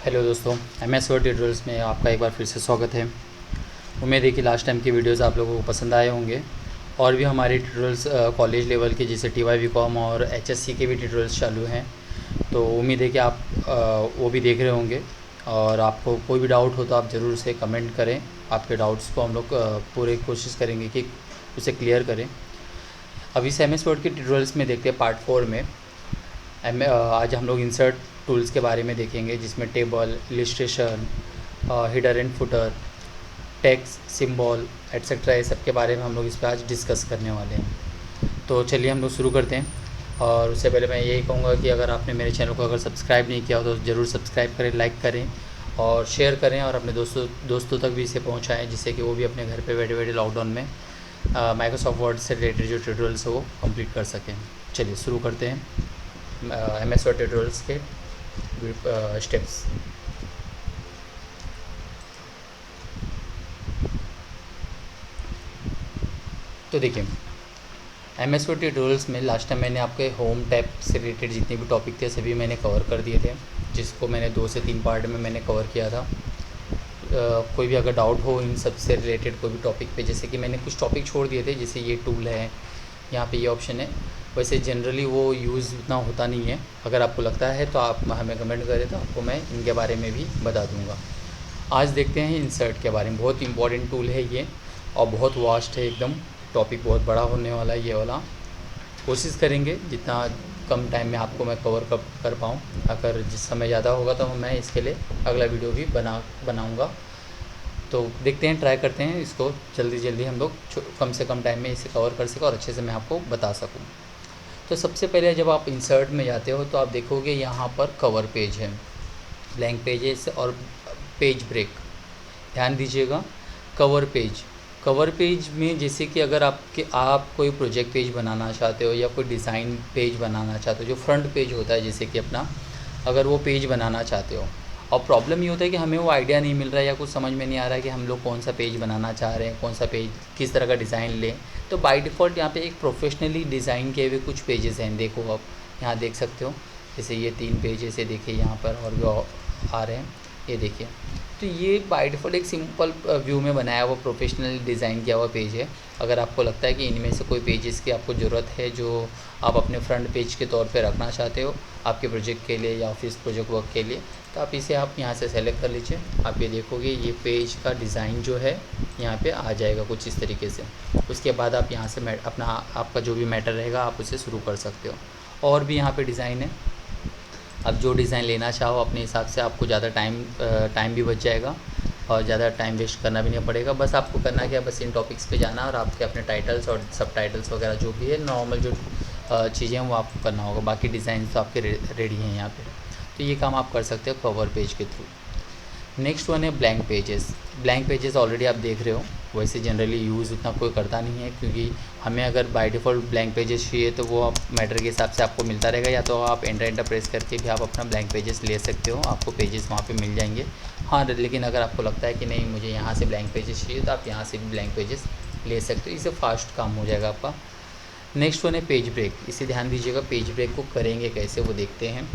Hello दोस्तों, MS word tutorials में आपका एक बार फिर से स्वागत है। उम्मीद है कि लास्ट टाइम की वीडियोस आप लोगों को पसंद आए होंगे। और भी हमारे ट्यूटोरियल्स कॉलेज लेवल के जैसे TY-BCom और HSC के भी ट्यूटोरियल्स चालू हैं। तो उम्मीद है कि आप वो भी देख रहे होंगे। और आपको कोई भी डाउट हो तो आप ज़रूर से कमेंट करें। आपके डाउट्स को हम लोग पूरे कोशिश करेंगे कि उसे क्लियर करें। अभी से MS वर्ड के ट्यूटोरियल्स में देखते हैं पार्ट 4 में। आज हम लोग इंसर्ट टूल्स के बारे में देखेंगे, जिसमें table, illustration, header and footer, text, symbol etcetera, ये सब के बारे में हम लोग इस पर आज डिस्कस करने वाले हैं। तो चलिए हम लोग शुरू करते हैं। और उससे पहले मैं यही कहूँगा कि अगर आपने मेरे चैनल को अगर सब्सक्राइब नहीं किया हो तो ज़रूर सब्सक्राइब करें, लाइक करें और शेयर करें और अपने दोस्तों तक भी इसे पहुँचाएँ, जिससे कि वो भी अपने घर पे बैठे बैठे लॉकडाउन में माइक्रोसॉफ्ट वर्ड से रिलेटेड जो ट्यूटोरियल्स है वो कंप्लीट कर सकें। चलिए शुरू करते हैं MS वर्ड ट्यूटोरियल्स के स्टेप्स। तो देखिए, MS वर्ड ट्यूटोरियल्स में लास्ट टाइम मैंने आपके होम टैब से रिलेटेड जितने भी टॉपिक थे सभी मैंने कवर कर दिए थे, जिसको मैंने 2 से 3 पार्ट में मैंने कवर किया था। कोई भी अगर डाउट हो इन सब से रिलेटेड कोई भी टॉपिक पे, जैसे कि मैंने कुछ टॉपिक छोड़ दिए थे, जैसे ये टूल है, यहाँ पे ये ऑप्शन है, वैसे जनरली वो यूज़ उतना होता नहीं है। अगर आपको लगता है तो आप हमें कमेंट करें, तो आपको मैं इनके बारे में भी बता दूँगा। आज देखते हैं इंसर्ट के बारे में। बहुत इंपॉर्टेंट टूल है ये और बहुत वास्ट है एकदम। टॉपिक बहुत बड़ा होने वाला है ये वाला। कोशिश करेंगे जितना कम टाइम में आपको मैं कवर कर पाऊँ। अगर जिस समय ज़्यादा होगा तो मैं इसके लिए अगला वीडियो भी बनाऊँगा। तो देखते हैं, ट्राई करते हैं इसको जल्दी हम लोग कम से कम टाइम में इसे कवर कर सकें और अच्छे से मैं आपको बता सकूँ। तो सबसे पहले जब आप इंसर्ट में जाते हो तो आप देखोगे यहाँ पर कवर पेज है, ब्लैंक पेजेस और पेज ब्रेक। ध्यान दीजिएगा, कवर पेज में जैसे कि अगर आप कोई प्रोजेक्ट पेज बनाना चाहते हो या कोई डिज़ाइन पेज बनाना चाहते हो, जो फ्रंट पेज होता है जैसे कि अपना, अगर वो पेज बनाना चाहते हो और प्रॉब्लम ये होता है कि हमें वो आइडिया नहीं मिल रहा है या कुछ समझ में नहीं आ रहा है कि हम लोग कौन सा पेज बनाना चाह रहे हैं, कौन सा पेज किस तरह का डिज़ाइन लें, तो बाय डिफ़ॉल्ट यहाँ पे एक प्रोफेशनली डिज़ाइन किए हुए कुछ पेजेस हैं। देखो आप यहाँ देख सकते हो, जैसे ये 3 पेजेस है, देखिए यहाँ पर और भी आ रहे हैं, ये देखिए। तो ये बाय डिफ़ॉल्ट एक सिंपल व्यू में बनाया हुआ प्रोफेशनली डिज़ाइन किया हुआ पेज है। अगर आपको लगता है कि इनमें से कोई पेजेस की आपको ज़रूरत है जो आप अपने फ्रंट पेज के तौर पे रखना चाहते हो आपके प्रोजेक्ट के लिए या ऑफिस प्रोजेक्ट वर्क के लिए, तो आप इसे यहाँ से सेलेक्ट कर लीजिए। आप ये देखोगे ये पेज का डिज़ाइन जो है यहाँ पे आ जाएगा कुछ इस तरीके से। उसके बाद आप यहाँ से अपना आपका जो भी मैटर रहेगा आप उसे शुरू कर सकते हो। और भी यहाँ पे डिज़ाइन है, अब जो डिज़ाइन लेना चाहो अपने हिसाब से, आपको ज़्यादा टाइम भी बच जाएगा और ज़्यादा टाइम वेस्ट करना भी नहीं पड़ेगा। बस आपको करना क्या, बस इन टॉपिक्स पे जाना और आपके अपने टाइटल्स और सब टाइटल्स वगैरह जो भी है नॉर्मल जो चीज़ें हैं वो आपको करना होगा। बाकी डिज़ाइन तो आपके रेडी हैं यहाँ पे, तो ये काम आप कर सकते हो कवर पेज के थ्रू। नेक्स्ट वन है ब्लैंक पेजेस ऑलरेडी आप देख रहे हो। वैसे जनरली यूज़ उतना कोई करता नहीं है, क्योंकि हमें अगर बाय डिफ़ॉल्ट ब्लैंक पेजेस चाहिए तो वो आप मैटर के हिसाब से आपको मिलता रहेगा, या तो आप एंटर प्रेस करके भी आप अपना ब्लैंक पेजेस ले सकते हो, आपको पेजेस वहाँ पे मिल जाएंगे। हाँ, लेकिन अगर आपको लगता है कि नहीं मुझे यहाँ से ब्लैंक पेजेस चाहिए तो आप यहाँ से भी ब्लैंक पेजेस ले सकते हो, इससे फास्ट काम हो जाएगा आपका। नेक्स्ट वन है पेज ब्रेक। इसे ध्यान दीजिएगा, पेज ब्रेक को करेंगे कैसे वो देखते हैं।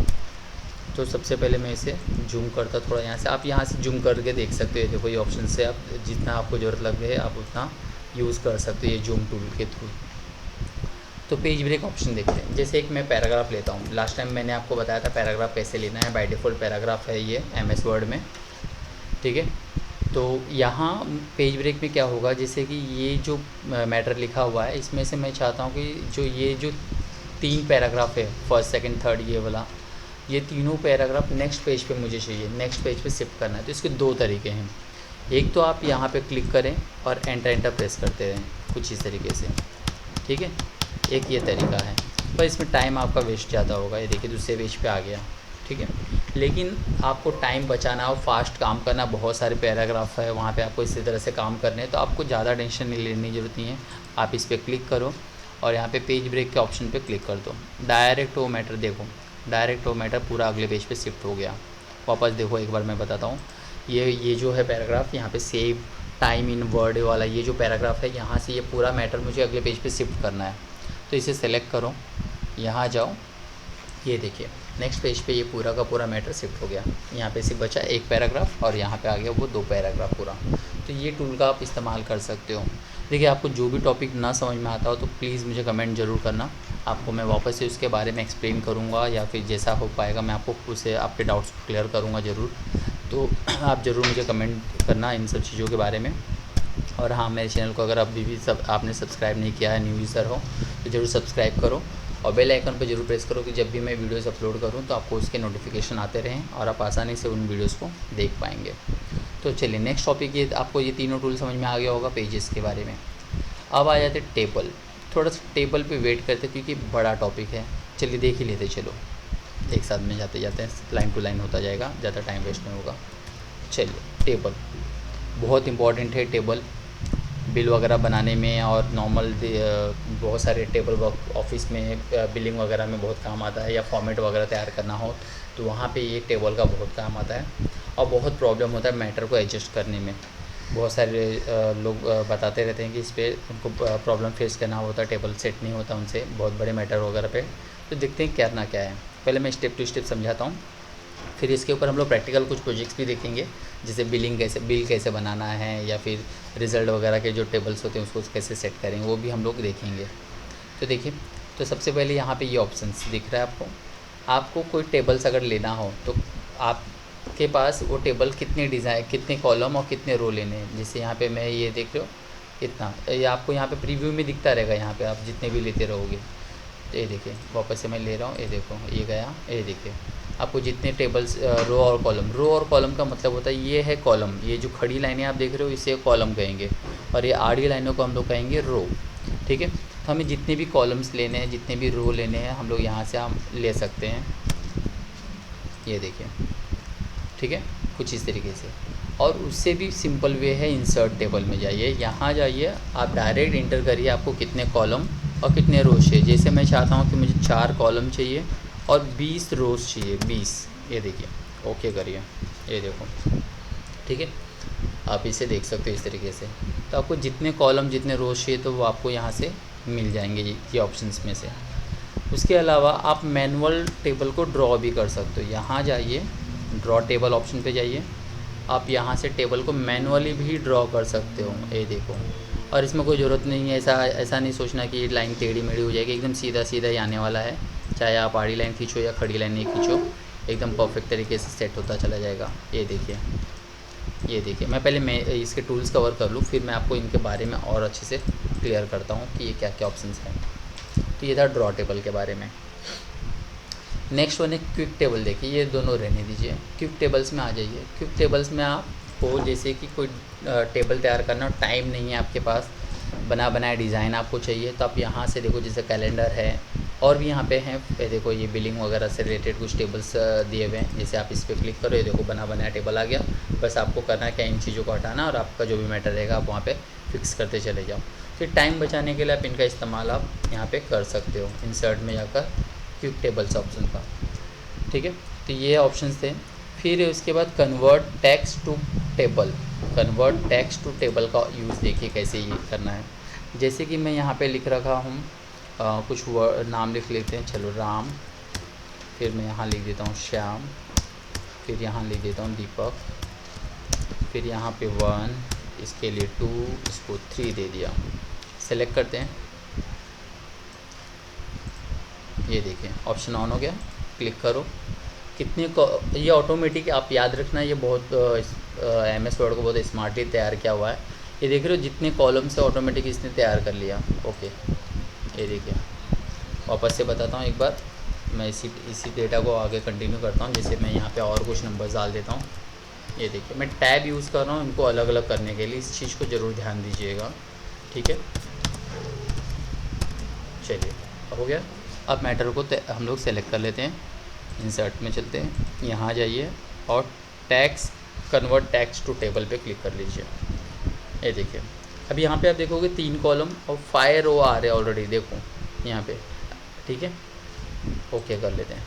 तो सबसे पहले मैं इसे जूम करता थोड़ा, यहाँ से आप यहाँ से जूम करके देख सकते हो। देखो ये ऑप्शन से आप जितना आपको ज़रूरत लगे आप उतना यूज़ कर सकते हो ये जूम टूल के थ्रू। तो पेज ब्रेक ऑप्शन देखते हैं। जैसे एक मैं पैराग्राफ लेता हूँ, लास्ट टाइम मैंने आपको बताया था पैराग्राफ कैसे लेना है। बाय डिफ़ॉल्ट पैराग्राफ है ये MS वर्ड में, ठीक है। तो यहाँ पेज ब्रेक में क्या होगा, जैसे कि ये जो मैटर लिखा हुआ है इसमें से मैं चाहता हूँ कि ये जो 3 पैराग्राफ है, फर्स्ट सेकंड थर्ड ये वाला, ये तीनों पैराग्राफ नेक्स्ट पेज पे मुझे चाहिए, नेक्स्ट पेज पे शिफ्ट करना है। तो इसके 2 तरीके हैं। एक तो आप यहाँ पे क्लिक करें और एंटर प्रेस करते रहें कुछ इस तरीके से, ठीक है। एक ये तरीका है, पर इसमें टाइम आपका वेस्ट ज़्यादा होगा। ये देखिए दूसरे पेज पे आ गया, ठीक है। लेकिन आपको टाइम बचाना और फास्ट काम करना, बहुत सारे पैराग्राफ है वहाँ पे आपको इसी तरह से काम करने हैं, तो आपको ज़्यादा टेंशन नहीं लेने की ज़रूरत नहीं है। आप इस पर क्लिक करो और यहाँ पे पेज ब्रेक के ऑप्शन पे क्लिक कर दो। डायरेक्ट वो मैटर देखो, डायरेक्ट वो मैटर पूरा अगले पेज पे शिफ्ट हो गया। वापस देखो एक बार मैं बताता हूँ, ये जो है पैराग्राफ यहाँ पे सेव टाइम इन वर्ड वाला, ये जो पैराग्राफ है यहाँ से ये पूरा मैटर मुझे अगले पेज पे शिफ्ट करना है। तो इसे सेलेक्ट करो, यहाँ जाओ, ये देखिए नेक्स्ट पेज पे ये पूरा का पूरा मैटर शिफ्ट हो गया। यहाँ पे सिर्फ बचा एक पैराग्राफ और यहाँ पे आ गया वो 2 पैराग्राफ पूरा। तो ये टूल का आप इस्तेमाल कर सकते हो। देखिए, आपको जो भी टॉपिक ना समझ में आता हो तो प्लीज़ मुझे कमेंट ज़रूर करना, आपको मैं वापस से उसके बारे में एक्सप्लेन करूँगा, या फिर जैसा हो पाएगा मैं आपको उससे आपके डाउट्स को क्लियर करूँगा ज़रूर। तो आप ज़रूर मुझे कमेंट करना इन सब चीज़ों के बारे में। और हाँ, मेरे चैनल को अगर अभी भी आपने सब्सक्राइब नहीं किया है, न्यू यूज़र हो तो ज़रूर सब्सक्राइब करो और बेल आइकन पर ज़रूर प्रेस करो कि जब भी मैं वीडियोस अपलोड करूं तो आपको उसके नोटिफिकेशन आते रहें और आप आसानी से उन वीडियोस को देख पाएंगे। तो चलिए, नेक्स्ट टॉपिक ये, आपको ये तीनों टूल समझ में आ गया होगा पेजेस के बारे में। अब आ जाते टेबल। थोड़ा सा टेबल पे वेट करते क्योंकि बड़ा टॉपिक है। चलिए देख ही लेते, चलो एक साथ में जाते जाते हैं, लाइन टू लाइन होता जाएगा, ज़्यादा टाइम वेस्ट नहीं होगा। चलिए, टेबल बहुत इंपॉर्टेंट है। टेबल बिल वगैरह बनाने में और नॉर्मल बहुत सारे टेबल वर्क ऑफिस में बिलिंग वगैरह में बहुत काम आता है, या फॉर्मेट वगैरह तैयार करना हो तो वहाँ पे ये टेबल का बहुत काम आता है। और बहुत प्रॉब्लम होता है मैटर को एडजस्ट करने में। बहुत सारे लोग बताते रहते हैं कि इस पर उनको प्रॉब्लम फेस करना होता है, टेबल सेट नहीं होता उनसे बहुत बड़े मैटर वगैरह पे। तो देखते हैं करना क्या है। पहले मैं स्टेप टू स्टेप समझाता हूँ, फिर इसके ऊपर हम लोग प्रैक्टिकल कुछ प्रोजेक्ट्स भी देखेंगे, जैसे बिल कैसे बनाना है, या फिर रिज़ल्ट वगैरह के जो टेबल्स होते हैं उसको कैसे सेट करेंगे, वो भी हम लोग देखेंगे। तो देखिए, तो सबसे पहले यहाँ पे ये ऑप्शंस दिख रहा है आपको। आपको कोई टेबल्स अगर लेना हो तो आपके पास वो टेबल कितने कॉलम और कितने रो लेने हैं। जैसे यहाँ पे मैं ये देख रहे हो इतना, ये आपको यहाँ पे प्रीव्यू में दिखता रहेगा। यहाँ पे आप जितने भी लेते रहोगे, तो ये देखिए वापस से मैं ले रहा हूँ, ये देखो ये गया, ये देखिए आपको जितने टेबल्स रो और कॉलम का मतलब होता है, ये है कॉलम, ये जो खड़ी लाइनें आप देख रहे हो इसे कॉलम कहेंगे, और ये आड़ी लाइनों को हम लोग कहेंगे रो। ठीक है, तो हमें जितने भी कॉलम्स लेने हैं, जितने भी रो लेने हैं, हम लोग यहाँ से हम ले सकते हैं। ये देखिए, ठीक है, कुछ इस तरीके से। और उससे भी सिंपल वे है, इंसर्ट टेबल में जाइए, यहाँ जाइए, आप डायरेक्ट इंटर करिए आपको कितने कॉलम और कितने रोज चाहिए। जैसे मैं चाहता हूँ कि मुझे 4 कॉलम चाहिए और 20 रोज़ चाहिए, 20। ये देखिए, ओके करिए, ये देखो, ठीक है, आप इसे देख सकते हो इस तरीके से। तो आपको जितने कॉलम जितने रोज़ चाहिए तो वो आपको यहाँ से मिल जाएंगे ये ऑप्शंस में से। उसके अलावा आप मैनुअल टेबल को ड्रॉ भी कर सकते हो। यहाँ जाइए, ड्रॉ टेबल ऑप्शन पे जाइए, आप यहाँ से टेबल को मैनुअली भी ड्रॉ कर सकते हो। ये देखो, और इसमें कोई ज़रूरत नहीं है, ऐसा नहीं सोचना कि ये लाइन टेढ़ी मेढ़ी हो जाएगी, एकदम सीधा सीधा ही आने वाला है। चाहे आप आड़ी लाइन खींचो या खड़ी लाइन नहीं खींचो, एकदम परफेक्ट तरीके से सेट होता चला जाएगा। ये देखिए, मैं पहले इसके टूल्स कवर कर लूँ, फिर मैं आपको इनके बारे में और अच्छे से क्लियर करता हूँ कि ये क्या क्या ऑप्शंस हैं। तो ये था ड्रॉ टेबल के बारे में। नेक्स्ट वन है क्विक टेबल। देखिए, ये दोनों रहने दीजिए, क्विक टेबल्स में आ जाइए। क्विक टेबल्स में आपको जैसे कि कोई टेबल तैयार करना, टाइम नहीं है आपके पास, बनाया डिज़ाइन आपको चाहिए, तो आप यहाँ से देखो, जैसे कैलेंडर है और भी यहाँ पे हैं, देखो ये बिलिंग वगैरह से रिलेटेड कुछ टेबल्स दिए हुए हैं। जैसे आप इस पर क्लिक करो, ये देखो बनाया टेबल आ गया। बस आपको करना है क्या, इन चीज़ों को हटाना, और आपका जो भी मैटर रहेगा आप वहाँ पे फिक्स करते चले जाओ। फिर टाइम बचाने के लिए आप इनका इस्तेमाल आप यहाँ पे कर सकते हो, इंसर्ट में जाकर क्विक टेबल्स ऑप्शन का। ठीक है, तो ये ऑप्शंस थे। फिर उसके बाद कन्वर्ट टेक्स्ट टू टेबल का यूज़ देखिए कैसे ये करना है। जैसे कि मैं यहाँ पे लिख रखा हूँ, कुछ नाम लिख लेते हैं, चलो राम, फिर मैं यहाँ लिख देता हूँ श्याम, फिर यहाँ लिख देता हूँ दीपक, फिर यहाँ पे 1, इसके लिए 2, इसको 3 दे दिया। सेलेक्ट करते हैं, ये देखिए ऑप्शन ऑन हो गया, क्लिक करो। ये ऑटोमेटिक, आप याद रखना, ये बहुत MS वर्ड को बहुत स्मार्टली तैयार किया हुआ है। ये देख रहे हो जितने कॉलम से ऑटोमेटिक इसने तैयार कर लिया। ओके, ये देखिए, वापस से बताता हूँ एक बार, मैं इसी डेटा को आगे कंटिन्यू करता हूँ। जैसे मैं यहाँ पे और कुछ नंबर्स डाल देता हूँ। ये देखिए, मैं टैब यूज़ कर रहा हूँ इनको अलग अलग करने के लिए, इस चीज़ को ज़रूर ध्यान दीजिएगा। ठीक है, चलिए हो गया। अब मैटर को हम लोग सेलेक्ट कर लेते हैं, इंसर्ट में चलते हैं, यहाँ जाइए और कन्वर्ट टेक्स्ट टू टेबल पे क्लिक कर लीजिए। ये देखिए, अब यहाँ पे आप देखोगे 3 कॉलम और 5 रो आ रहे हैं ऑलरेडी, देखो यहाँ पे। ठीक है, ओके कर लेते हैं,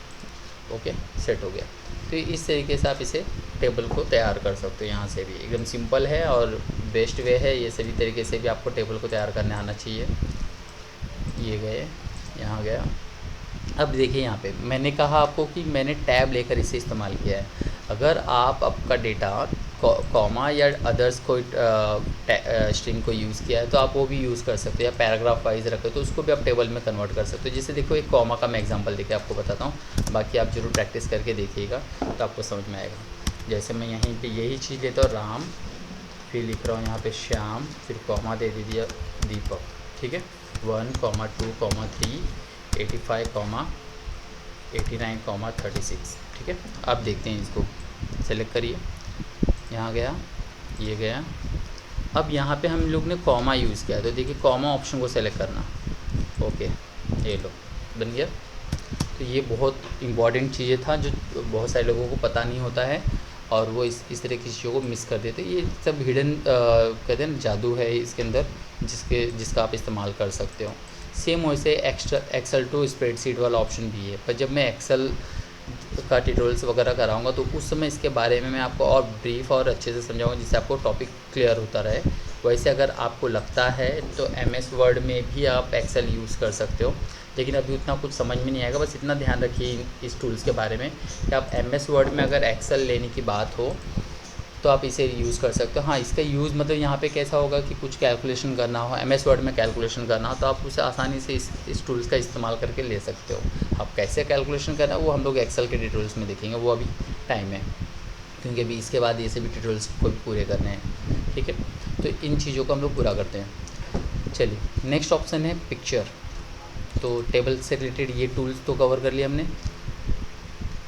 ओके सेट हो गया। तो इस तरीके से आप इसे टेबल को तैयार कर सकते हो। यहाँ से भी एकदम सिंपल है और बेस्ट वे है, ये सभी तरीके से भी आपको टेबल को तैयार करने आना चाहिए। ये गए, यहाँ गया, अब देखिए यहाँ पे मैंने कहा आपको कि मैंने टैब लेकर इसे इस्तेमाल किया है। अगर आप आपका डेटा कॉमा या अदर्स कोई स्ट्रिंग को यूज़ किया है तो आप वो भी यूज़ कर सकते हो, या पैराग्राफ वाइज रखे तो उसको भी आप टेबल में कन्वर्ट कर सकते हो। जैसे देखो एक कॉमा का मैं एग्जांपल देके आपको बताता हूँ, बाकी आप ज़रूर प्रैक्टिस करके देखिएगा तो आपको समझ में आएगा। जैसे मैं यहीं पे यही चीज़ लेता हूँ राम, फिर लिख रहा हूँ यहाँ पे श्याम, फिर कॉमा दे दिया दीपक, ठीक है। 1, 2, 3, 85, 89, 36, ठीक है। अब देखते हैं, इसको सेलेक्ट करिए, यहाँ गया, ये गया। अब यहाँ पे हम लोग ने कॉमा यूज़ किया, तो देखिए कॉमा ऑप्शन को सेलेक्ट करना, ओके, ये लो, बन गया। तो ये बहुत इम्पॉर्टेंट चीज़ें था जो बहुत सारे लोगों को पता नहीं होता है, और वो इस तरह की चीज़ों को मिस कर देते। ये सब हिडन कहते हैं ना, जादू है इसके अंदर, जिसका आप इस्तेमाल कर सकते हो। सेम वैसे एक्सेल टू स्प्रेडशीट वाला ऑप्शन भी है, पर जब मैं एक्सेल का ट्यूटोरियल्स वगैरह कराऊंगा तो उस समय इसके बारे में मैं आपको और ब्रीफ और अच्छे से समझाऊंगा, जिससे आपको टॉपिक क्लियर होता रहे। वैसे अगर आपको लगता है तो MS वर्ड में भी आप एक्सेल यूज़ कर सकते हो, लेकिन अभी उतना कुछ समझ में नहीं आएगा। बस इतना ध्यान रखिए इस टूल्स के बारे में कि आप MS वर्ड में अगर एक्सेल लेने की बात हो तो आप इसे यूज़ कर सकते हो। हाँ, इसका यूज़ मतलब यहाँ पे कैसा होगा कि कुछ कैलकुलेशन करना हो, MS वर्ड में कैलकुलेशन करना हो, तो आप उसे आसानी से इस टूल्स का इस्तेमाल करके ले सकते हो। आप कैसे कैलकुलेशन करना है वो हम लोग एक्सेल के ट्यूटोरियल्स में देखेंगे, वो अभी टाइम है, क्योंकि अभी इसके बाद ये सभी ट्यूटोरियल्स को भी पूरे करने हैं, ठीक है। तो इन चीज़ों को हम लोग पूरा करते हैं। चलिए, नेक्स्ट ऑप्शन है पिक्चर। तो टेबल से रिलेटेड ये टूल्स तो कवर कर लिया हमने।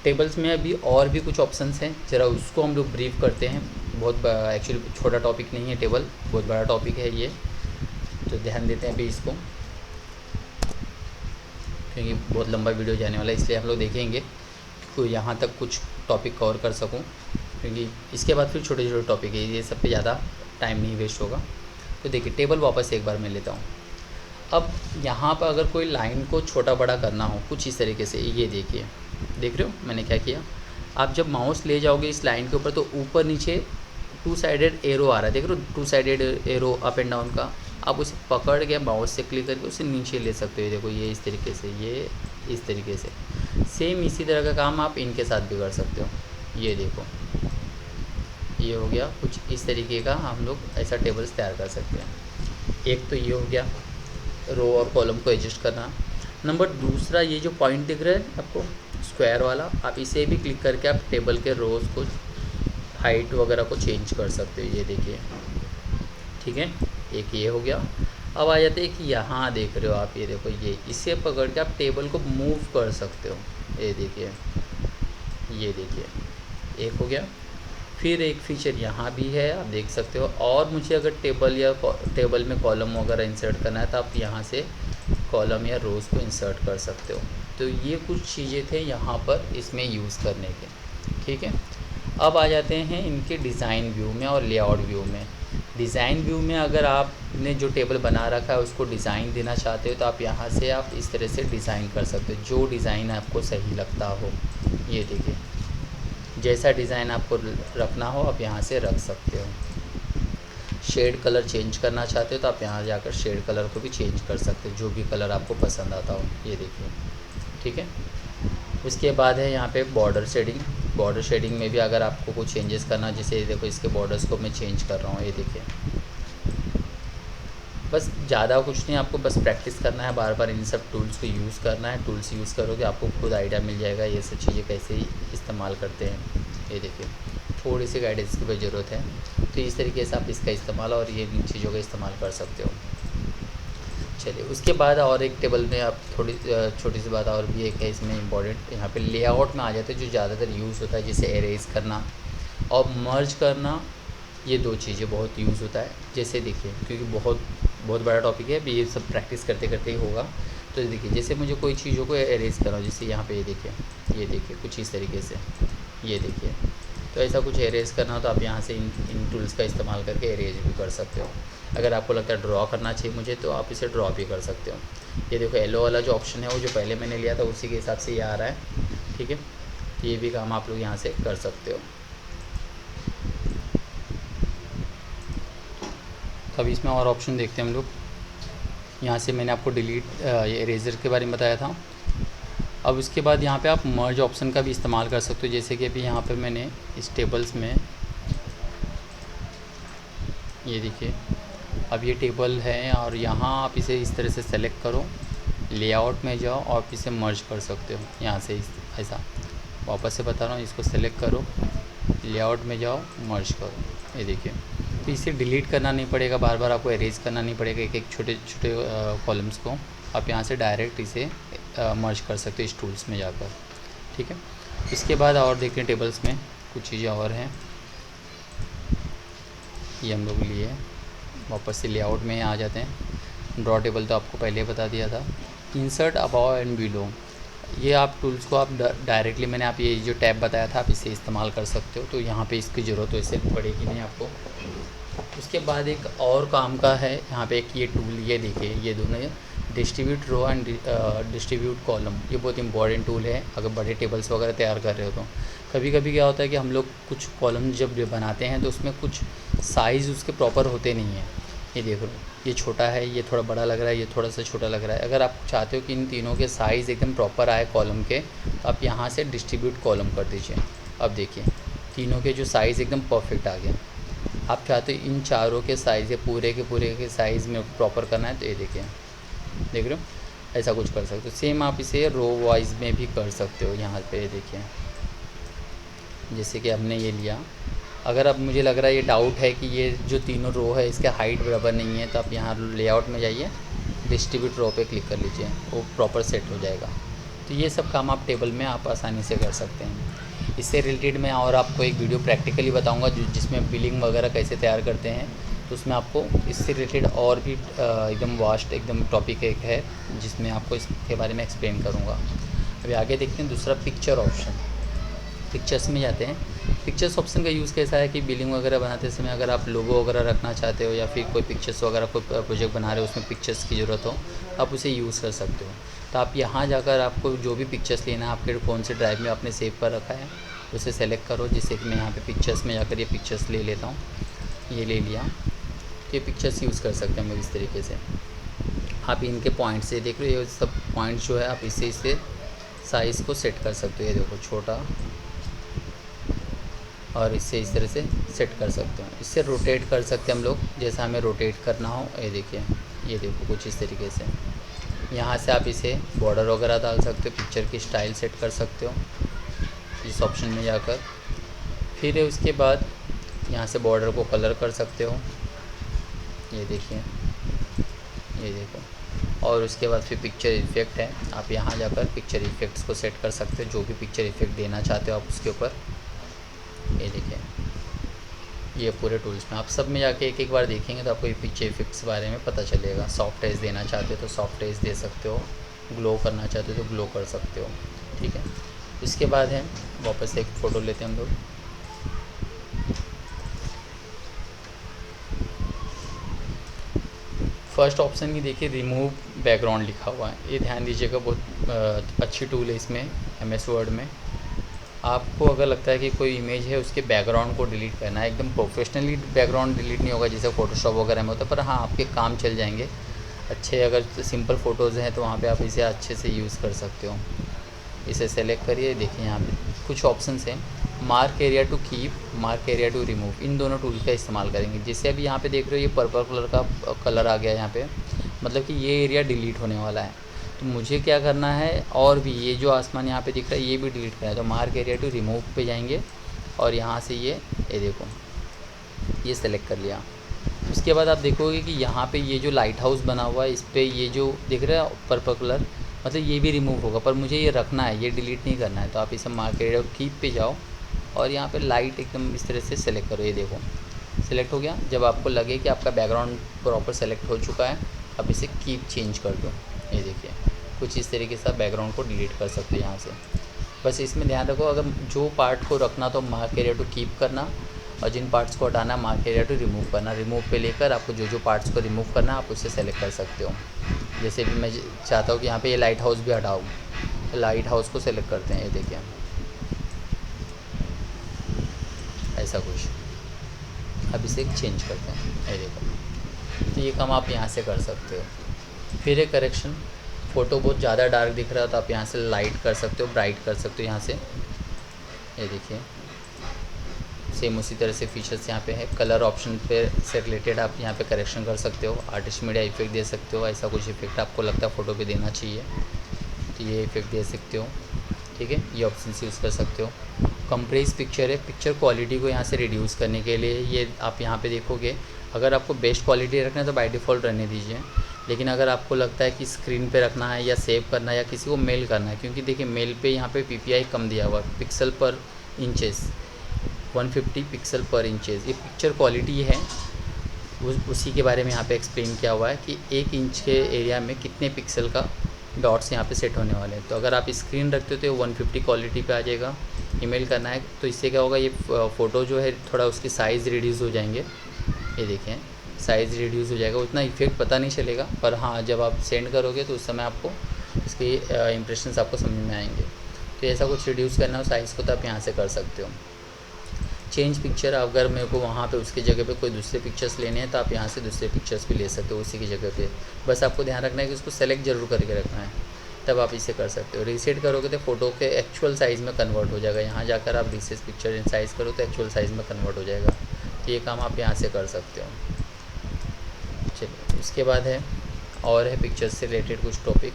टेबल्स में अभी और भी कुछ ऑप्शंस हैं, ज़रा उसको हम लोग ब्रीफ करते हैं। बहुत एक्चुअली छोटा टॉपिक नहीं है टेबल, बहुत बड़ा टॉपिक है ये, तो ध्यान देते हैं अभी इसको, क्योंकि बहुत लंबा वीडियो जाने वाला है, इसलिए हम लोग देखेंगे कि यहाँ तक कुछ टॉपिक कवर कर सकूँ, क्योंकि इसके बाद फिर छोटे छोटे टॉपिक है, ये सब पे ज़्यादा टाइम नहीं वेस्ट होगा। तो देखिए टेबल वापस एक बार मैं लेता हूँ। अब यहाँ पर अगर कोई लाइन को छोटा बड़ा करना हो कुछ इस तरीके से, ये देखिए, देख रहे हो मैंने क्या किया। आप जब माउस ले जाओगे इस लाइन के ऊपर तो ऊपर नीचे 2 साइडेड एरो आ रहा है, देख रहे हो 2 sided arrow up and down का। आप उसे पकड़ के माउस से क्लिक करके उसे नीचे ले सकते हो, देखो ये इस तरीके से, ये इस तरीके से। सेम इसी तरह का काम आप इनके साथ भी कर सकते हो। ये देखो, ये हो गया कुछ इस तरीके का, हम लोग ऐसा टेबल्स तैयार कर सकते हैं। एक तो ये हो गया रो और कॉलम को एडजस्ट करना। नंबर दूसरा, ये जो पॉइंट दिख रहा है आपको स्क्वायर वाला, आप इसे भी क्लिक करके आप टेबल के रोज़ को हाइट वगैरह को चेंज कर सकते हो, ये देखिए, ठीक है। एक ये हो गया। अब आ जाते हैं कि यहाँ देख रहे हो आप, ये देखो, ये इसे पकड़ के आप टेबल को मूव कर सकते हो, ये देखिए, ये देखिए, एक हो गया। फिर एक फीचर यहाँ भी है, आप देख सकते हो। और मुझे अगर टेबल में कॉलम वगैरह इंसर्ट करना है तो आप यहाँ से कॉलम या रोज़ को इंसर्ट कर सकते हो। तो ये कुछ चीज़ें थे यहाँ पर इसमें यूज़ करने के, ठीक है। अब आ जाते हैं इनके डिज़ाइन व्यू में और लेआउट व्यू में। डिज़ाइन व्यू में अगर आपने जो टेबल बना रखा है उसको डिज़ाइन देना चाहते हो तो आप यहाँ से आप इस तरह से डिज़ाइन कर सकते हो, जो डिज़ाइन आपको सही लगता हो। ये देखिए, जैसा डिज़ाइन आपको रखना हो आप यहाँ से रख सकते हो। शेड कलर चेंज करना चाहते हो तो आप यहाँ जाकर शेड कलर को भी चेंज कर सकते हो, जो भी कलर आपको पसंद आता हो, ये देखिए, ठीक है। उसके बाद है यहाँ पे बॉर्डर शेडिंग। बॉर्डर शेडिंग में भी अगर आपको कुछ चेंजेस करना, जैसे देखो इसके बॉर्डर्स को मैं चेंज कर रहा हूँ, ये देखिए। बस ज़्यादा कुछ नहीं, आपको बस प्रैक्टिस करना है, बार बार इन सब टूल्स को यूज़ करना है। टूल्स यूज़ करोगे आपको खुद आइडिया मिल जाएगा ये सब चीज़ें कैसे ही इस्तेमाल करते हैं। ये देखिए, थोड़ी सी गाइडेंस की भी ज़रूरत है, तो इस तरीके से आप इसका इस्तेमाल और ये इन चीज़ों का इस्तेमाल कर सकते हो। चलिए, उसके बाद और एक टेबल में आप थोड़ी छोटी सी बात और भी एक है इसमें इम्पॉर्टेंट, यहाँ पे लेआउट में आ जाते हैं जो ज़्यादातर यूज़ होता है, जैसे एरेज करना और मर्ज करना। ये दो चीज़ें बहुत यूज़ होता है। जैसे देखिए, क्योंकि बहुत बहुत बड़ा टॉपिक है, अभी ये सब प्रैक्टिस करते करते ही होगा। तो देखिए, जैसे मुझे कोई चीज़ों को एरेज करना हो, जैसे यहाँ पे ये देखिए कुछ इस तरीके से, ये देखिए। तो ऐसा कुछ एरेज करना हो तो आप यहाँ से इन टूल्स का इस्तेमाल करके एरेज भी कर सकते हो। अगर आपको लगता है ड्रॉ करना चाहिए मुझे, तो आप इसे ड्रॉ भी कर सकते हो। ये देखो, येलो वाला जो ऑप्शन है वो जो पहले मैंने लिया था उसी के हिसाब से ये आ रहा है, ठीक है। तो ये भी काम आप लोग यहाँ से कर सकते हो। अब इसमें और ऑप्शन देखते हैं हम लोग। यहाँ से मैंने आपको डिलीट ये इरेज़र के बारे में बताया था। अब उसके बाद यहाँ पे आप मर्ज ऑप्शन का भी इस्तेमाल कर सकते हो। जैसे कि अभी यहाँ पे मैंने इस टेबल्स में, ये देखिए अब ये टेबल है और यहाँ आप इसे इस तरह से सेलेक्ट करो, लेआउट में जाओ और आप इसे मर्ज कर सकते हो यहाँ से ऐसा। वापस से बता रहा हूँ, इसको सेलेक्ट करो, लेआउट में जाओ, मर्ज करो, ये देखिए। तो इसे डिलीट करना नहीं पड़ेगा, बार बार आपको एरेज करना नहीं पड़ेगा एक एक छोटे छोटे कॉलम्स को। आप यहाँ से डायरेक्ट इसे मर्ज कर सकते हो इस टूल्स में जाकर, ठीक है। इसके बाद और देखते हैं टेबल्स में कुछ चीज़ें और हैं, ये हम लोग लिए। वापस से लेआउट में आ जाते हैं। ड्रॉ टेबल तो आपको पहले बता दिया था। इंसर्ट अबव एंड बिलो, ये आप टूल्स को आप डायरेक्टली, मैंने आप ये जो टैब बताया था आप इसे इस्तेमाल कर सकते हो। तो यहाँ पे इसकी ज़रूरत वैसे पड़ेगी नहीं आपको। उसके बाद एक और काम का है यहाँ पे एक ये टूल, ये देखिए ये दोनों distribute row and distribute column, ये बहुत इंपॉर्टेंट टूल है अगर बड़े टेबल्स वगैरह तैयार कर रहे हो तो। कभी कभी क्या होता है कि हम लोग कुछ कॉलम जब बनाते हैं तो उसमें कुछ साइज़ उसके प्रॉपर होते नहीं हैं। ये देख लो, ये छोटा है, ये थोड़ा बड़ा लग रहा है, ये थोड़ा सा छोटा लग रहा है। अगर आप चाहते हो कि इन तीनों के साइज़ एकदम प्रॉपर आए कॉलम के, तो आप यहाँ से डिस्ट्रीब्यूट कॉलम कर दीजिए। अब देखिए तीनों के जो साइज़ एकदम परफेक्ट आ गया। आप चाहते हो इन चारों के साइज़ या पूरे के साइज़ में प्रॉपर करना है, तो ये देखिए, देख रहे हो, ऐसा कुछ कर सकते हो। सेम आप इसे रो वाइज में भी कर सकते हो। यहाँ पे देखिए, जैसे कि हमने ये लिया, अगर अब मुझे लग रहा है ये डाउट है कि ये जो तीनों रो है इसके हाइट बराबर नहीं है, तो आप यहाँ लेआउट में जाइए, डिस्ट्रीब्यूट रो पे क्लिक कर लीजिए, वो प्रॉपर सेट हो जाएगा। तो ये सब काम आप टेबल में आप आसानी से कर सकते हैं। इससे रिलेटेड मैं और आपको एक वीडियो प्रैक्टिकली बताऊँगा जिसमें बिलिंग वगैरह कैसे तैयार करते हैं। तो उसमें आपको इससे रिलेटेड और भी एकदम वास्ट एकदम टॉपिक एक है जिसमें आपको इसके बारे में एक्सप्लेन करूँगा। अभी आगे देखते हैं दूसरा पिक्चर ऑप्शन। पिक्चर्स में जाते हैं। पिक्चर्स ऑप्शन का यूज़ कैसा है कि बिलिंग वगैरह बनाते समय अगर आप लोगो वगैरह रखना चाहते हो या फिर कोई पिक्चर्स वगैरह कोई प्रोजेक्ट बना रहे हो उसमें पिक्चर्स की ज़रूरत हो, आप उसे यूज़ कर सकते हो। तो आप यहाँ जाकर आपको जो भी पिक्चर्स लेना है, आपके कौन से ड्राइव में आपने सेव कर रखा है उसे सेलेक्ट करो। जैसे कि मैं यहाँ पे पिक्चर्स में जाकर ये पिक्चर्स ले लेता हूँ, ये ले लिया। तो ये पिक्चर्स यूज़ कर सकते हैं हम लोग इस तरीके से। आप इनके पॉइंट से देख रहे हो, ये सब पॉइंट जो है आप इसे साइज़ को सेट कर सकते हो। ये देखो छोटा, और इससे इस तरह से सेट कर सकते हो। इससे रोटेट कर सकते हैं हम लोग, जैसा हमें रोटेट करना हो। ये देखिए, ये देखो कुछ इस तरीके से। यहाँ से आप इसे बॉर्डर वगैरह डाल सकते हो, पिक्चर की स्टाइल सेट कर सकते हो इस ऑप्शन में जाकर। फिर उसके बाद यहाँ से बॉर्डर को कलर कर सकते हो, ये देखिए, ये देखो। और उसके बाद फिर पिक्चर इफेक्ट है, आप यहाँ जाकर पिक्चर इफेक्ट्स को सेट कर सकते हो, जो भी पिक्चर इफेक्ट देना चाहते हो आप उसके ऊपर। ये देखिए, ये पूरे टूल्स में आप सब में जाके एक एक बार देखेंगे तो आपको ये पिक्चर इफेक्ट्स बारे में पता चलेगा। सॉफ्ट एज देना चाहते हो तो सॉफ्ट एज दे सकते हो, ग्लो करना चाहते हो तो ग्लो कर सकते हो, ठीक है। इसके बाद है, वापस एक फ़ोटो लेते हैं हम लोग। फर्स्ट ऑप्शन की देखिए, रिमूव बैकग्राउंड लिखा हुआ है, ये ध्यान दीजिएगा, बहुत अच्छी टूल है इसमें MS वर्ड में। आपको अगर लगता है कि कोई इमेज है उसके बैकग्राउंड को डिलीट करना है, एकदम प्रोफेशनली बैकग्राउंड डिलीट नहीं होगा जैसे फ़ोटोशॉप वगैरह में होता है, पर हाँ आपके काम चल जाएंगे अच्छे। अगर सिंपल फ़ोटोज़ हैं तो वहाँ पे आप इसे अच्छे से यूज़ कर सकते हो। इसे सेलेक्ट करिए, देखिए यहाँ पे कुछ ऑप्शंस हैं, mark area to keep, mark area to remove, इन दोनों टूल का इस्तेमाल करेंगे। जैसे अभी यहाँ पे देख रहे हो ये पर्पल कलर का कलर आ गया यहाँ पे, मतलब कि ये एरिया डिलीट होने वाला है। तो मुझे क्या करना है, और भी ये जो आसमान यहाँ पे दिख रहा है ये भी डिलीट करना है। तो मार्क एरिया टू रिमूव पे जाएंगे और यहाँ से ये देखो, ये सेलेक्ट कर लिया। उसके बाद आप देखोगे कि यहाँ पे ये जो लाइट हाउस बना हुआ है इस पर ये जो दिख रहा है पर्पल कलर, मतलब ये भी रिमूव होगा, पर मुझे ये रखना है, ये डिलीट नहीं करना है। तो आप इसे मार्क एरिया कीप पे जाओ और यहाँ पे लाइट एकदम इस तरह से सेलेक्ट करो। ये देखो सेलेक्ट हो गया। जब आपको लगे कि आपका बैकग्राउंड प्रॉपर सेलेक्ट हो चुका है, आप इसे कीप चेंज कर दो। ये देखिए कुछ इस तरीके से बैकग्राउंड को डिलीट कर सकते हो यहाँ से। बस इसमें ध्यान रखो, अगर जो पार्ट को रखना तो मार्क एरिया टू कीप करना, और जिन पार्ट्स को हटाना मार्क एरिया टू रिमूव करना। रिमूव पे लेकर आपको जो पार्ट्स को रिमूव करना आप उसे सेलेक्ट कर सकते हो। जैसे भी मैं चाहता हूँ कि यहाँ पे ये लाइट हाउस भी हटाऊँ, तो लाइट हाउस को सेलेक्ट करते हैं। ये देखिए ऐसा कुछ। अब इसे चेंज करते हैं, ये देखो। तो ये काम आप यहाँ से कर सकते हो। फिर है करेक्शन। फ़ोटो बहुत ज़्यादा डार्क दिख रहा है तो आप यहाँ से लाइट कर सकते हो, ब्राइट कर सकते हो यहाँ से। ये देखिए सेम उसी तरह से फीचर्स यहाँ पे है। कलर ऑप्शन पे से रिलेटेड आप यहाँ पे करेक्शन कर सकते हो, आर्टिस्ट मीडिया इफेक्ट दे सकते हो, ऐसा कुछ इफेक्ट आपको लगता है फ़ोटो पे देना चाहिए तो ये इफेक्ट दे सकते हो। ठीक है, ये ऑप्शन यूज़ कर सकते हो। कंप्रेस पिक्चर है, पिक्चर क्वालिटी को यहाँ से रिड्यूस करने के लिए ये आप यहाँ पे देखोगे। अगर आपको बेस्ट क्वालिटी रखना है तो बाय डिफ़ॉल्ट रहने दीजिए, लेकिन अगर आपको लगता है कि स्क्रीन पे रखना है या सेव करना है या किसी को मेल करना है, क्योंकि देखिए मेल पे यहाँ पे PPI कम दिया हुआ है, पिक्सल पर इंचेस 150 पिक्सल पर इंचेस, ये पिक्चर क्वालिटी है। उसी के बारे में यहाँ पे एक्सप्लेन किया हुआ है कि 1 इंच के एरिया में कितने पिक्सल का डॉट्स यहाँ पे सेट होने वाले हैं। तो अगर आप स्क्रीन रखते हो तो 150 क्वालिटी पे आ जाएगा। ईमेल करना है तो इससे क्या होगा, ये फ़ोटो जो है थोड़ा उसकी साइज़ रिड्यूस हो जाएंगे। ये देखें साइज़ रिड्यूस हो जाएगा, उतना इफेक्ट पता नहीं चलेगा, पर हाँ जब आप सेंड करोगे तो उस समय आपको इसके इम्प्रेशंस आपको समझ में आएंगे। तो ऐसा कुछ रिड्यूस करना हो साइज़ को तो आप यहाँ से कर सकते हो। चेंज पिक्चर, अगर मेरे को वहाँ पे उसकी जगह पे कोई दूसरे पिक्चर्स लेने हैं तो आप यहाँ से दूसरे पिक्चर्स भी ले सकते हो उसी की जगह पे। बस आपको ध्यान रखना है कि उसको सेलेक्ट ज़रूर करके रखना है, तब आप इसे कर सकते हो। रीसेट करोगे तो फ़ोटो के एक्चुअल साइज़ में कन्वर्ट हो जाएगा। यहाँ जाकर आप रीसेट पिक्चर इन साइज़ करो तो एक्चुअल साइज़ में कन्वर्ट हो जाएगा। तो ये काम आप यहाँ से कर सकते हो। चलिए उसके बाद है और है पिक्चर्स से रिलेटेड कुछ टॉपिक।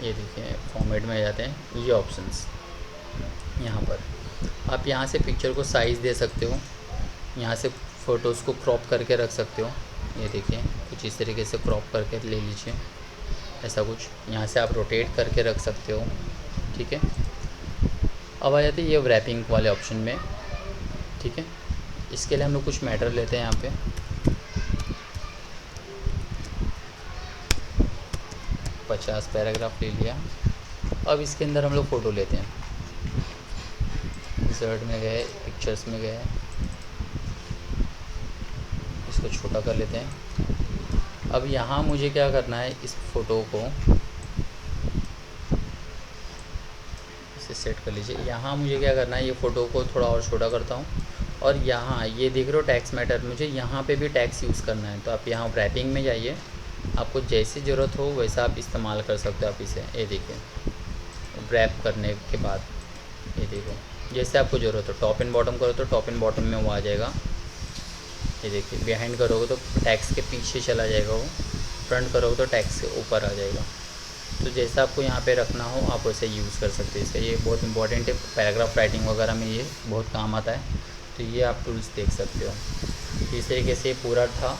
ये देखिए फॉर्मेट में जाते हैं, ये ऑप्शंस यहाँ पर आप यहाँ से पिक्चर को साइज़ दे सकते हो, यहाँ से फ़ोटोज़ को क्रॉप करके रख सकते हो। ये देखिए कुछ इस तरीके से क्रॉप करके ले लीजिए, ऐसा कुछ। यहाँ से आप रोटेट करके रख सकते हो। ठीक है, अब आ जाते हैं ये रैपिंग वाले ऑप्शन में। ठीक है, इसके लिए हम लोग कुछ मैटर लेते हैं। यहाँ पे 50 पैराग्राफ ले लिया। अब इसके अंदर हम लोग फ़ोटो लेते हैं। इंसर्ट में गए, पिक्चर्स में गए, इसको छोटा कर लेते हैं। अब यहाँ मुझे क्या करना है, इस फ़ोटो को इसे सेट कर लीजिए। यहाँ मुझे क्या करना है, ये फ़ोटो को थोड़ा और छोटा करता हूँ और यहाँ ये देख रहे हो टैक्स मैटर, मुझे यहाँ पे भी टैक्स यूज़ करना है। तो आप यहाँ रैपिंग में जाइए, आपको जैसी ज़रूरत हो वैसा आप इस्तेमाल कर सकते हो आप इसे। ये देखिए रैप करने के बाद ये देखो जैसे आपको ज़रूरत हो, टॉप एंड बॉटम करो तो टॉप एंड बॉटम में वो आ जाएगा। ये देखिए बिहाइंड करोगे तो टैक्स के पीछे चला जाएगा वो, फ्रंट करोगे तो टैक्स के ऊपर आ जाएगा। तो जैसा आपको यहाँ पे रखना हो आप वैसे यूज़ कर सकते हैं। इसका ये बहुत इंपॉर्टेंट है, पैराग्राफ राइटिंग वगैरह में ये बहुत काम आता है। तो ये आप टूल्स देख सकते हो। इस तरीके से पूरा था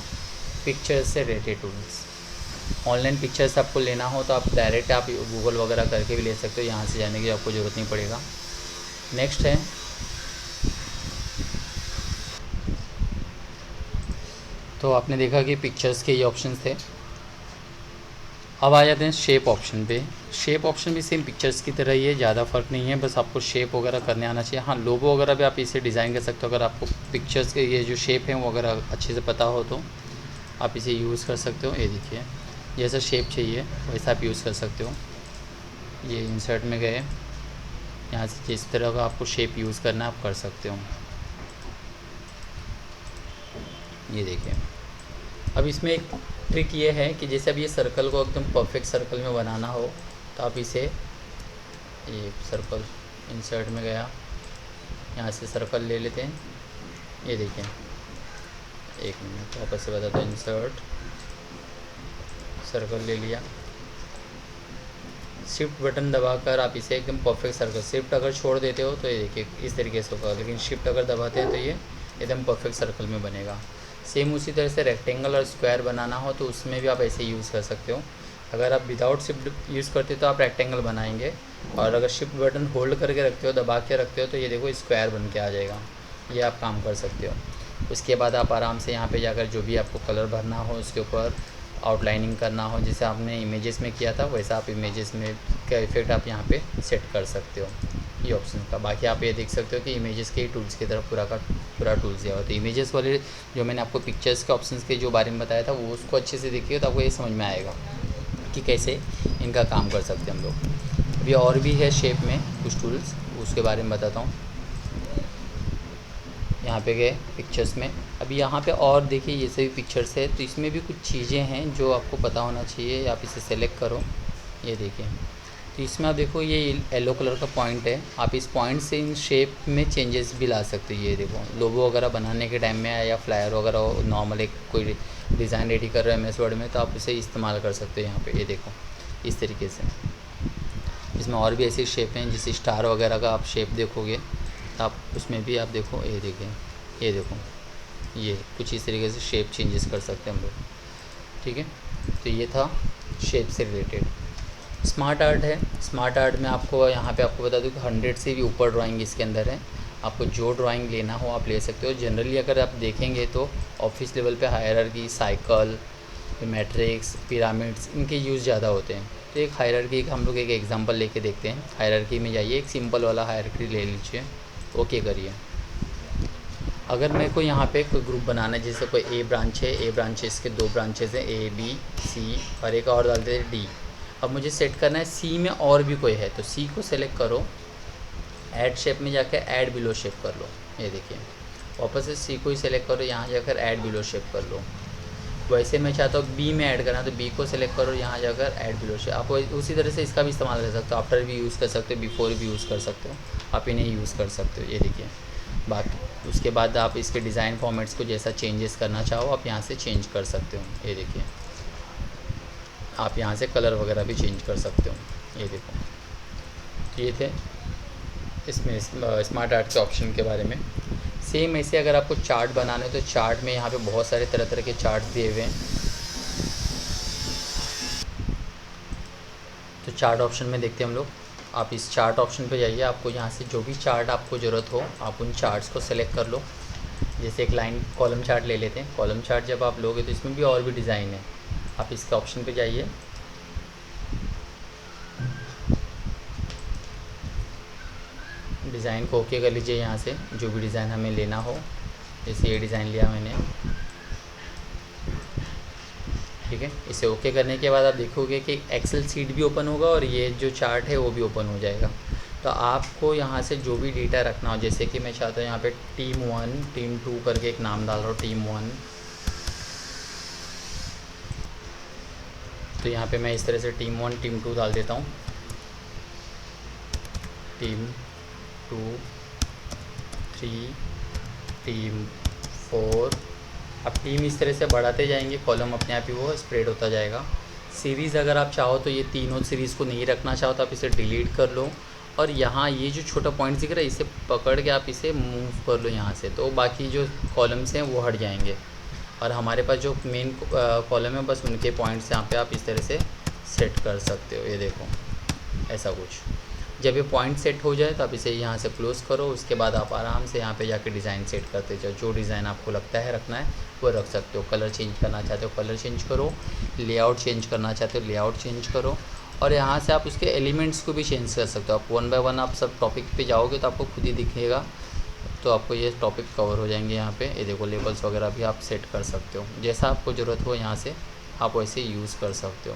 पिक्चर्स से रिलेटेड टूल्स। ऑनलाइन पिक्चर्स आपको लेना हो तो आप डायरेक्ट आप गूगल वगैरह करके भी ले सकते हो, यहाँ से जाने की आपको ज़रूरत नहीं पड़ेगा। नेक्स्ट है तो आपने देखा कि पिक्चर्स के ये ऑप्शंस थे। अब आ जाते हैं शेप ऑप्शन पे। शेप ऑप्शन भी सेम पिक्चर्स की तरह ही है, ज़्यादा फ़र्क नहीं है, बस आपको शेप वगैरह करने आना चाहिए। हाँ लोगो वगैरह भी आप इसे डिज़ाइन कर सकते हो, अगर आपको पिक्चर्स के ये जो शेप हैं वो अगर अच्छे से पता हो तो आप इसे यूज़ कर सकते हो। ये देखिए जैसा शेप चाहिए वैसा आप यूज़ कर सकते हो। ये इंसर्ट में गए, यहाँ से जिस तरह का आपको शेप यूज़ करना है आप कर सकते हो। ये देखिए अब इसमें एक ट्रिक ये है कि जैसे अब ये सर्कल को एकदम परफेक्ट सर्कल में बनाना हो तो आप इसे, ये सर्कल इंसर्ट में गया, यहाँ से सर्कल ले लेते हैं। ये देखिए एक मिनट वापस से बताता हूँ, इंसर्ट सर्कल ले लिया, शिफ्ट बटन दबाकर आप इसे एकदम परफेक्ट सर्कल, शिफ्ट अगर छोड़ देते हो तो ये देखिए इस तरीके से होगा, लेकिन शिफ्ट अगर दबाते हैं तो ये एकदम परफेक्ट सर्कल में बनेगा। सेम उसी तरह से रेक्टेंगल और स्क्वायर बनाना हो तो उसमें भी आप ऐसे यूज़ कर सकते हो। अगर आप विदाउट शिफ्ट यूज़ करते हो तो आप रेक्टेंगल बनाएंगे, और अगर शिफ्ट बटन होल्ड करके रखते हो, दबा के रखते हो, तो ये देखो स्क्वायर बन के आ जाएगा। ये आप काम कर सकते हो। उसके बाद आप आराम से यहाँ पे जाकर जो भी आपको कलर भरना हो उसके ऊपर आउटलाइनिंग करना हो, जैसे आपने इमेजेस में किया था वैसा आप इमेजेस में का इफेक्ट आप यहाँ पे सेट कर सकते हो ये ऑप्शन का। बाकी आप ये देख सकते हो कि इमेजेस के टूल्स की तरफ पूरा का पूरा टूल्स दिया हुआ है। तो इमेजेस वाले जो मैंने आपको पिक्चर्स के ऑप्शंस के जो बारे में बताया था वो उसको अच्छे से देखिए तो आपको ये समझ में आएगा कि कैसे इनका काम कर सकते हैं हम लोग। अभी और भी है शेप में कुछ टूल्स, उसके बारे में बताता हूँ। यहाँ पे गए पिक्चर्स में। अभी यहाँ पे और देखिए ये सभी पिक्चर्स है, तो इसमें भी कुछ चीज़ें हैं जो आपको पता होना चाहिए। आप इसे सेलेक्ट करो, ये देखिए। तो इसमें आप देखो ये येलो कलर का पॉइंट है, आप इस पॉइंट से इन शेप में चेंजेस भी ला सकते हो। ये देखो लोगो वगैरह बनाने के टाइम में या फ्लायर वगैरह नॉर्मल एक कोई डिज़ाइन रेडी कर रहे हो MS वर्ड में, तो आप इसे इस्तेमाल कर सकते हो यहाँ पे। ये देखो इस तरीके से। इसमें और भी ऐसे शेप हैं, जैसे स्टार वगैरह का आप शेप देखोगे तो आप उसमें भी आप देखो, ये देखिए, ये देखो, ये कुछ इस तरीके से शेप चेंजेस कर सकते हैं हम लोग। ठीक है, तो ये था शेप से रिलेटेड। स्मार्ट आर्ट है। स्मार्ट आर्ट में आपको यहाँ पे आपको बता दूँ कि 100 से भी ऊपर ड्राइंग इसके अंदर है। आपको जो ड्राइंग लेना हो आप ले सकते हो। जनरली अगर आप देखेंगे तो ऑफिस लेवल पे हायरार्की, साइकिल, मैट्रिक्स, पिरामिड्स, इनके यूज़ ज़्यादा होते हैं। तो एक हायरार्की का हम लोग एक एग्जांपल लेके देखते हैं। हायरार्की में जाइए, एक सिंपल वाला हायरार्की ले लीजिए, ओके करिए। अगर मेरे को यहाँ पे कोई ग्रुप बनाना है, जैसे कोई ए ब्रांच है, ए ब्रांचेस के 2 ब्रांचेस हैं, ABC, और एक और डालते हैं D। अब मुझे सेट करना है C में और भी कोई है, तो C को सेलेक्ट करो, ऐड शेप में जाकर ऐड बिलो शेप कर लो। ये देखिए, वापस से C को ही सेलेक्ट करो, यहाँ जाकर ऐड बिलो शेप कर लो। वैसे मैं चाहता हूँ B में ऐड करना, तो B को सेलेक्ट करो, यहाँ जाकर ऐड बिलो शेप। आप उसी तरह से इसका भी इस्तेमाल कर सकते हो, आफ्टर भी यूज़ कर सकते हो, बिफोर भी यूज़ कर सकते हो, आप इन्हें यूज़ कर सकते हो। ये देखिए, बाकी उसके बाद आप इसके डिज़ाइन फॉर्मेट्स को जैसा चेंजेस करना चाहो आप यहाँ से चेंज कर सकते हो। ये देखिए, आप यहाँ से कलर वगैरह भी चेंज कर सकते हो। ये देखो, तो ये थे इसमें स्मार्ट आर्ट के ऑप्शन के बारे में। सेम ऐसे अगर आपको चार्ट बनाना है, तो चार्ट में यहाँ पे बहुत सारे तरह तरह के चार्ट दिए हुए हैं। तो चार्ट ऑप्शन में देखते हैं हम लोग। आप इस चार्ट ऑप्शन पे जाइए, आपको यहाँ से जो भी चार्ट आपको ज़रूरत हो आप उन चार्ट्स को सेलेक्ट कर लो। जैसे एक लाइन कॉलम चार्ट ले लेते हैं। कॉलम चार्ट जब आप लोगे तो इसमें भी और भी डिज़ाइन है। आप इसके ऑप्शन पे जाइए, डिज़ाइन को ओके कर लीजिए यहाँ से, जो भी डिज़ाइन हमें लेना हो। जैसे ये डिज़ाइन लिया मैंने, ठीक है। इसे ओके करने के बाद आप देखोगे कि एक्सेल शीट भी ओपन होगा और ये जो चार्ट है वो भी ओपन हो जाएगा। तो आपको यहाँ से जो भी डेटा रखना हो, जैसे कि मैं चाहता हूँ यहाँ पे टीम 1, टीम 2 करके एक नाम डाल रहा हूँ, टीम 1। तो यहाँ पे मैं इस तरह से टीम 1, टीम 2 डाल देता हूँ, टीम 2, 3, टीम 4। अब टीम इस तरह से बढ़ाते जाएंगे, कॉलम अपने आप ही वो स्प्रेड होता जाएगा। सीरीज़ अगर आप चाहो तो ये तीनों सीरीज़ को नहीं रखना चाहो तो आप इसे डिलीट कर लो, और यहाँ ये जो छोटा पॉइंट दिख रहा है इसे पकड़ के आप इसे मूव कर लो यहाँ से, तो बाकी जो कॉलम्स हैं वो हट जाएंगे और हमारे पास जो मेन कॉलम है बस उनके पॉइंट्स यहाँ पे आप इस तरह से सेट कर सकते हो। ये देखो ऐसा कुछ। जब ये पॉइंट सेट हो जाए तो आप इसे यहाँ से क्लोज़ करो। उसके बाद आप आराम से यहाँ पे जाके डिज़ाइन सेट करते जाओ। जो डिज़ाइन आपको लगता है रखना है वो रख सकते हो। कलर चेंज करना चाहते हो कलर चेंज करो, लेआउट चेंज करना चाहते हो लेआउट चेंज करो, और यहाँ से आप उसके एलिमेंट्स को भी चेंज कर सकते हो। आप 1 बाय 1 आप सब टॉपिक पे जाओगे तो आपको खुद ही दिखेगा, तो आपको ये टॉपिक कवर हो जाएंगे। यहाँ पे ये देखो लेबल्स वगैरह भी आप सेट कर सकते हो, जैसा आपको ज़रूरत हो यहाँ से आप वैसे यूज़ कर सकते हो।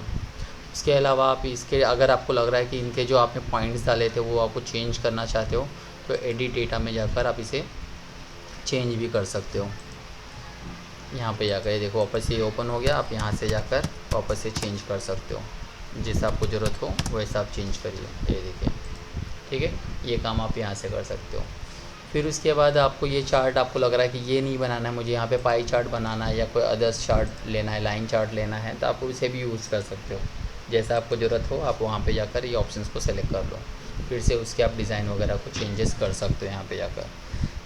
इसके अलावा आप इसके अगर आपको लग रहा है कि इनके जो आपने पॉइंट्स डाले थे वो आपको चेंज करना चाहते हो तो एडिट डेटा में जाकर आप इसे चेंज भी कर सकते हो। यहाँ पे जाकर ये देखो वापस ये ओपन हो गया, आप यहाँ से जाकर वापस से चेंज कर सकते हो, जैसा आपको ज़रूरत हो वैसा आप चेंज करिए। ये देखिए, ठीक है, ये काम आप यहाँ से कर सकते हो। फिर उसके बाद आपको ये चार्ट आपको लग रहा है कि ये नहीं बनाना है, मुझे यहाँ पे पाई चार्ट बनाना है या कोई अदर्स चार्ट लेना है, लाइन चार्ट लेना है, तो आप उसे भी यूज़ कर सकते हो। जैसा आपको ज़रूरत हो आप वहाँ पे जाकर ये ऑप्शंस को सेलेक्ट कर लो, फिर से उसके आप डिज़ाइन वगैरह को चेंजेस कर सकते हो यहाँ पे जाकर।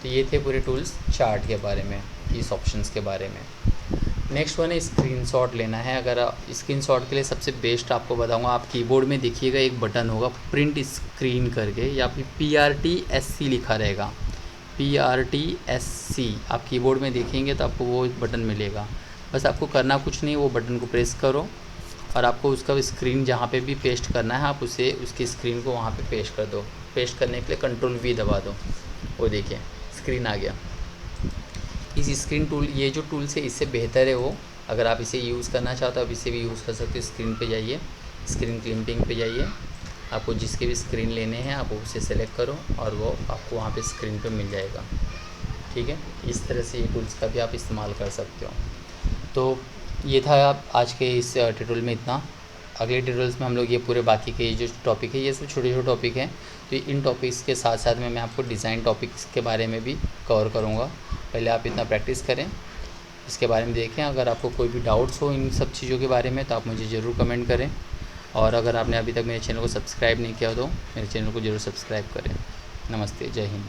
तो ये थे पूरे टूल्स चार्ट के बारे में, इस ऑप्शंस के बारे में। नेक्स्ट वन है स्क्रीनशॉट लेना है। अगर स्क्रीनशॉट के लिए सबसे बेस्ट आपको बताऊंगा, आप कीबोर्ड में देखिएगा एक बटन होगा प्रिंट स्क्रीन करके, या फिर PRTSC लिखा रहेगा, PRTSC आप कीबोर्ड में देखेंगे तो आपको वो बटन मिलेगा। बस आपको करना कुछ नहीं, वो बटन को प्रेस करो और आपको उसका स्क्रीन जहाँ पे भी पेस्ट करना है आप उसे उसकी स्क्रीन को वहाँ पे पेस्ट कर दो। पेस्ट करने के लिए Ctrl+V दबा दो, वो देखिए स्क्रीन आ गया। इस स्क्रीन टूल, ये जो टूल्स है इससे बेहतर है वो, अगर आप इसे यूज़ करना चाहते हो आप इसे भी यूज़ कर सकते हो। स्क्रीन पे जाइए, स्क्रीन क्लिपिंग पे जाइए, आपको जिसके भी स्क्रीन लेने हैं आप उसे सेलेक्ट करो और वो आपको वहाँ पे स्क्रीन पे मिल जाएगा। ठीक है, इस तरह से ये टूल्स का भी आप इस्तेमाल कर सकते हो। तो ये था आप आज के इस ट्यूटोरियल में इतना। अगले ट्यूटोरियल्स में हम लोग ये पूरे बाकी के जो टॉपिक है, ये सब छोटे छोटे टॉपिक हैं, तो इन टॉपिक्स के साथ साथ में मैं आपको डिज़ाइन टॉपिक्स के बारे में भी कवर करूँगा। पहले आप इतना प्रैक्टिस करें, इसके बारे में देखें। अगर आपको कोई भी डाउट्स हो इन सब चीज़ों के बारे में तो आप मुझे ज़रूर कमेंट करें, और अगर आपने अभी तक मेरे चैनल को सब्सक्राइब नहीं किया तो मेरे चैनल को ज़रूर सब्सक्राइब करें। नमस्ते, जय हिंद।